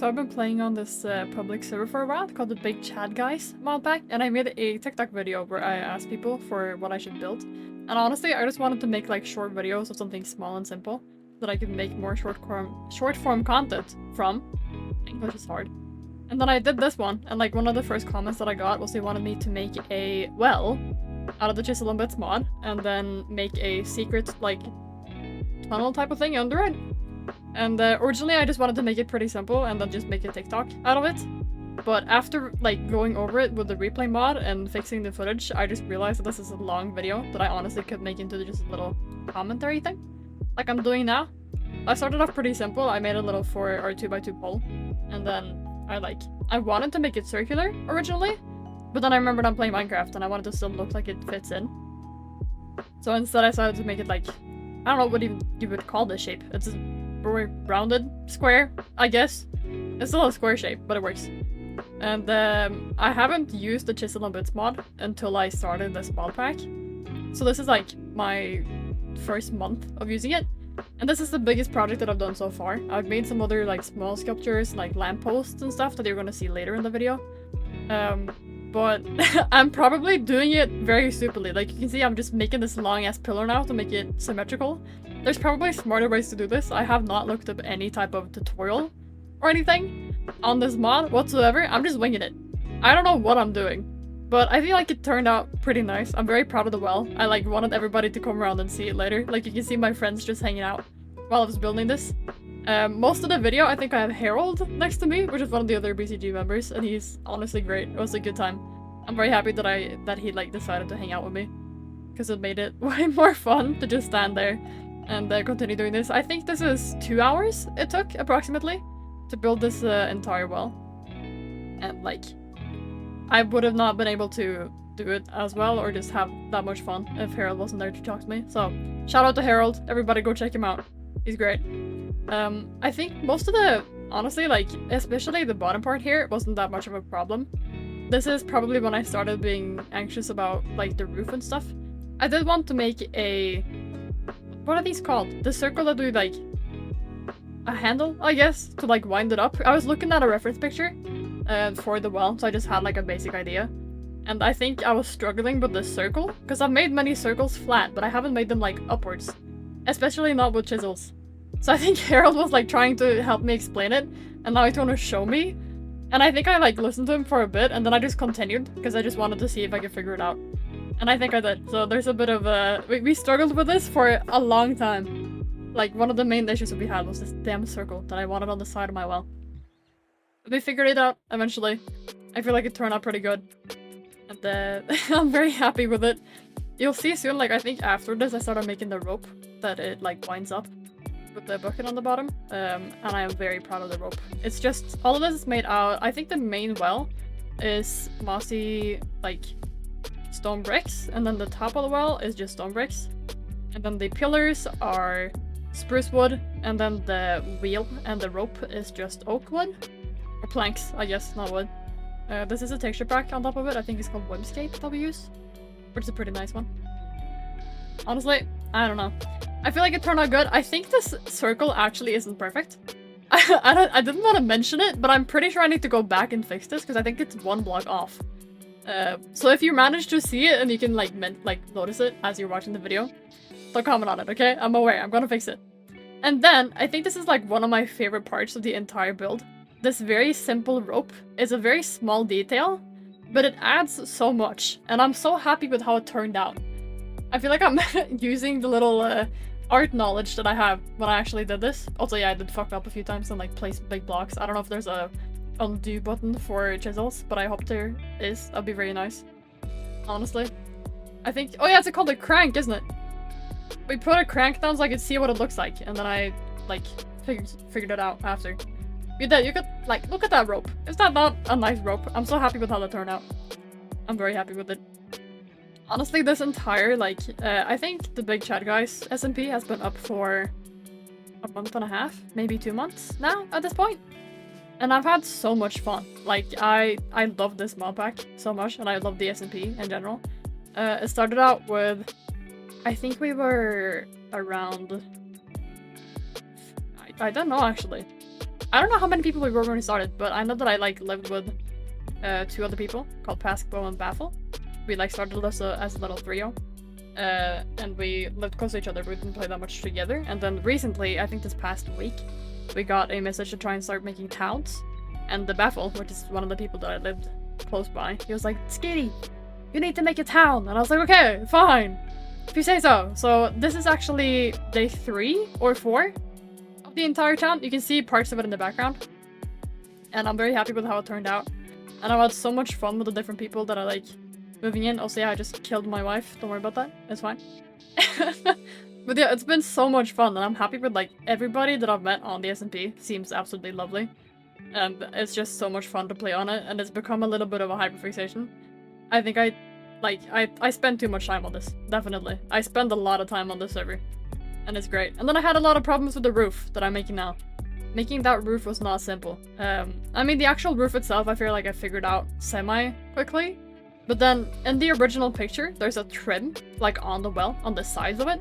so I've been playing on this public server for a while called the BigChadGuys modpack, and I made a TikTok video where I asked people for what I should build. And honestly, I just wanted to make like short videos of something small and simple that I could make more short form content from. English is hard. And then I did this one, and like one of the first comments that I got was they wanted me to make a well out of the Chisel and Bits mod, and then make a secret like tunnel type of thing under it. And originally I just wanted to make it pretty simple and then just make a TikTok out of it. But after like going over it with the replay mod and fixing the footage, I just realized that this is a long video that I honestly could make into just a little commentary thing, like I'm doing now. I started off pretty simple. I made a little 4 or 2x2 pole, and then I wanted to make it circular originally, but then I remembered I'm playing Minecraft and I wanted to still look like it fits in. So instead I decided to make it like, I don't know what even you would call this shape. It's a rounded square, I guess. It's still a square shape, but it works. And I haven't used the Chisel and Bits mod until I started this mod pack. So this is like my first month of using it. And this is the biggest project that I've done so far. I've made some other like small sculptures, like lampposts and stuff that you're gonna see later in the video. But I'm probably doing it very stupidly. Like you can see, I'm just making this long ass pillar now to make it symmetrical. There's probably smarter ways to do this. I have not looked up any type of tutorial or anything on this mod whatsoever. I'm just winging it. I don't know what I'm doing, but I feel like it turned out pretty nice. I'm very proud of the well. I like wanted everybody to come around and see it later. Like you can see my friends just hanging out while I was building this. Most of the video, I think I have Harold next to me, which is one of the other BCG members, and he's honestly great. It was a good time. I'm very happy that he like decided to hang out with me, because it made it way more fun to just stand there and continue doing this. I think this is 2 hours it took approximately to build this entire well, and like I would have not been able to do it as well or just have that much fun if Harold wasn't there to talk to me. So shout out to Harold, everybody go check him out, he's great. I think most of the, honestly, like especially the bottom part here wasn't that much of a problem. This is probably when I started being anxious about like the roof and stuff. I did want to make a, what are these called? The circle that do like a handle, I guess, to like wind it up. I was looking at a reference picture for the well, so I just had like a basic idea. And I think I was struggling with the circle, because I've made many circles flat, but I haven't made them like upwards. Especially not with chisels. So I think Harold was like trying to help me explain it, and now he's trying to show me. And I think I like listened to him for a bit, and then I just continued, because I just wanted to see if I could figure it out. And I think I did. So there's a bit of we struggled with this for a long time. Like one of the main issues that we had was this damn circle that I wanted on the side of my well. But we figured it out eventually. I feel like it turned out pretty good. And I'm very happy with it. You'll see soon, like I think after this I started making the rope that it like winds up with the bucket on the bottom, and I am very proud of the rope. It's just, all of this is made out, I think the main well is mossy like stone bricks, and then the top of the well is just stone bricks, and then the pillars are spruce wood, and then the wheel and the rope is just oak wood, or planks, I guess, not wood. This is a texture pack on top of it. I think it's called Webscape that we use, which is a pretty nice one. Honestly, I don't know. I feel like it turned out good. I think this circle actually isn't perfect. I didn't want to mention it, but I'm pretty sure I need to go back and fix this because I think it's 1 block off. So if you manage to see it and you can like notice it as you're watching the video, don't comment on it, okay? I'm aware. I'm gonna fix it. And then I think this is like one of my favorite parts of the entire build. This very simple rope is a very small detail, but it adds so much, and I'm so happy with how it turned out. I feel like I'm using the little art knowledge that I have when I actually did this. Also, yeah, I did fuck up a few times and like place big blocks. I don't know if there's a undo button for chisels, but I hope there is. That'd be very nice. Honestly. I think, oh yeah, it's called a crank, isn't it? We put a crank down so I could see what it looks like, and then I like figured it out after. You could like look at that rope. Is that not a nice rope? I'm so happy with how that turned out. I'm very happy with it. Honestly, this entire like I think the BigChadGuys SMP has been up for a month and a half, maybe 2 months now at this point. And I've had so much fun. Like I love this mod pack so much, and I love the SMP in general. It started out with, I think we were around, I don't know actually. I don't know how many people we were when we started, but I know that I like lived with 2 other people called Paskbo and Baffle. We like started as a little trio. And we lived close to each other, but we didn't play that much together. And then recently, I think this past week, we got a message to try and start making towns. And the Baffle, which is one of the people that I lived close by, he was like, Skitty, you need to make a town. And I was like, okay, fine, if you say so. So this is actually day 3 or 4 of the entire town. You can see parts of it in the background. And I'm very happy with how it turned out. And I've had so much fun with the different people that I like moving in. Also, yeah, I just killed my wife. Don't worry about that. It's fine. But yeah, it's been so much fun, and I'm happy with like everybody that I've met on the SMP. Seems absolutely lovely. And it's just so much fun to play on it, and it's become a little bit of a hyperfixation. I think I spend too much time on this. Definitely. I spend a lot of time on this server. And it's great. And then I had a lot of problems with the roof that I'm making now. Making that roof was not simple. I mean, the actual roof itself, I feel like I figured out semi-quickly. But then, in the original picture, there's a trim, like on the well, on the sides of it,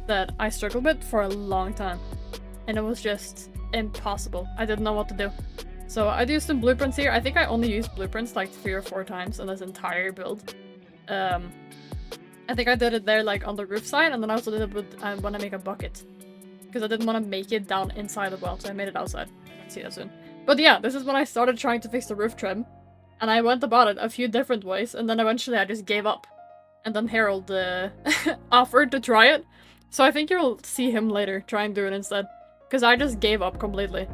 that I struggled with for a long time. And it was just impossible. I didn't know what to do. So I used some blueprints here. I think I only used blueprints like 3 or 4 times in this entire build. I think I did it there like on the roof side, and then I also did it with when I make a bucket. Because I didn't want to make it down inside the well, so I made it outside. See that soon. But yeah, this is when I started trying to fix the roof trim. And I went about it a few different ways, and then eventually I just gave up. And then Harold offered to try it. So I think you'll see him later try and do it instead. Because I just gave up completely.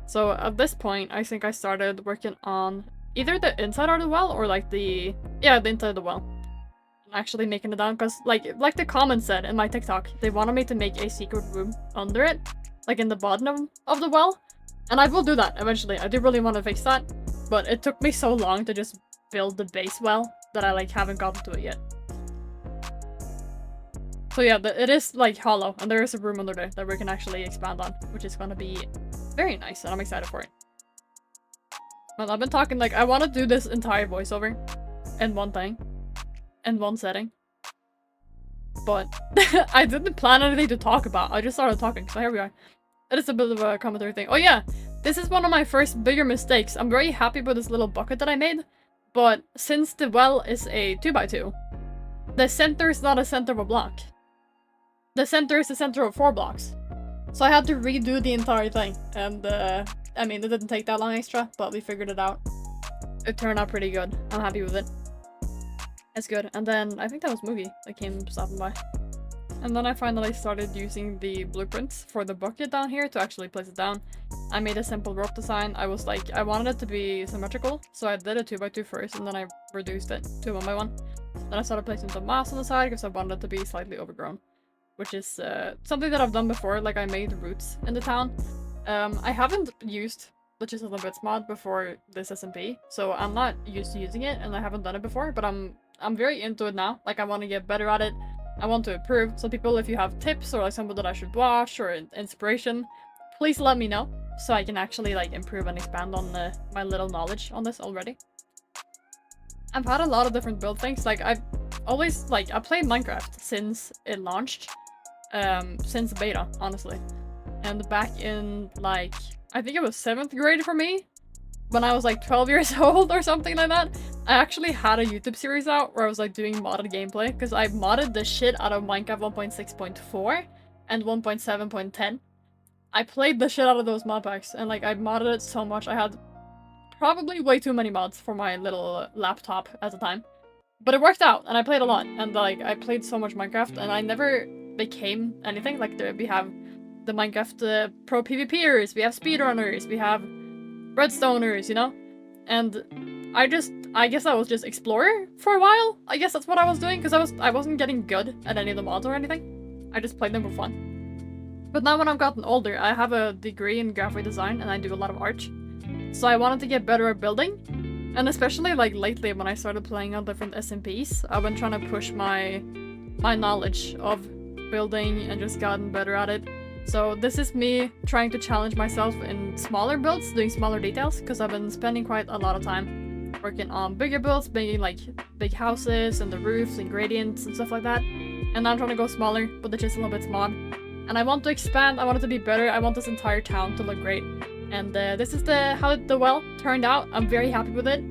So at this point, I think I started working on either the inside of the well or like the inside of the well. Actually making it down, because like the comment said in my TikTok, they wanted me to make a secret room under it. Like in the bottom of the well. And I will do that eventually. I do really want to fix that. But it took me so long to just build the base well that I like haven't gotten to it yet. So yeah, it is like hollow, and there is a room under there that we can actually expand on, which is gonna be very nice, and I'm excited for it. Well, I've been talking like I want to do this entire voiceover in one thing, in one setting, but I didn't plan anything to talk about. I just started talking, so here we are. It is a bit of a commentary thing. Oh yeah, this is one of my first bigger mistakes. I'm very happy with this little bucket that I made, but since the well is a 2x2, the center is not a center of a block. The center is the center of 4 blocks. So I had to redo the entire thing, and I mean, it didn't take that long extra, but we figured it out. It turned out pretty good. I'm happy with it. It's good. And then I think that was Moogie that came stopping by. And then I finally started using the blueprints for the bucket down here to actually place it down. I made a simple rope design. I was like, I wanted it to be symmetrical, so I did a 2x2 first, and then I reduced it to 1x1. Then I started placing some moss on the side because I wanted it to be slightly overgrown, which is something that I've done before. Like I made roots in the town. I haven't used the Chisel bits mod before this SMP, so I'm not used to using it, and I haven't done it before, but I'm very into it now. Like I want to get better at it. I want to improve. So people, if you have tips or like something that I should watch or inspiration, please let me know so I can actually like improve and expand on my little knowledge on this already. I've had a lot of different build things. Like I've always I played Minecraft since it launched, since beta, honestly. And back in like, I think it was 7th grade for me, when I was like 12 years old or something like that, I actually had a YouTube series out where I was like doing modded gameplay, because I modded the shit out of Minecraft 1.6.4 and 1.7.10. I played the shit out of those mod packs, and like I modded it so much. I had probably way too many mods for my little laptop at the time. But it worked out, and I played a lot, and like I played so much Minecraft, and I never became anything. Like we have the Minecraft pro PvPers, we have speedrunners, we have redstoners, you know? And I guess I was just explorer for a while. I guess that's what I was doing, because I wasn't getting good at any of the mods or anything. I just played them for fun. But now when I've gotten older, I have a degree in graphic design, and I do a lot of art. So I wanted to get better at building. And especially like lately when I started playing on different SMPs, I've been trying to push my knowledge of building and just gotten better at it. So this is me trying to challenge myself in smaller builds, doing smaller details, because I've been spending quite a lot of time working on bigger builds, making like big houses and the roofs and gradients and stuff like that. And now I'm trying to go smaller with the Chisel bits mod. And I want to expand, I want it to be better, I want this entire town to look great. And this is how the well turned out. I'm very happy with it.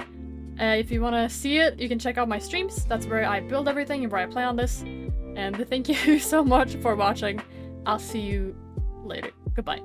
If you want to see it, you can check out my streams. That's where I build everything and where I play on this. And thank you so much for watching. I'll see you later. Goodbye.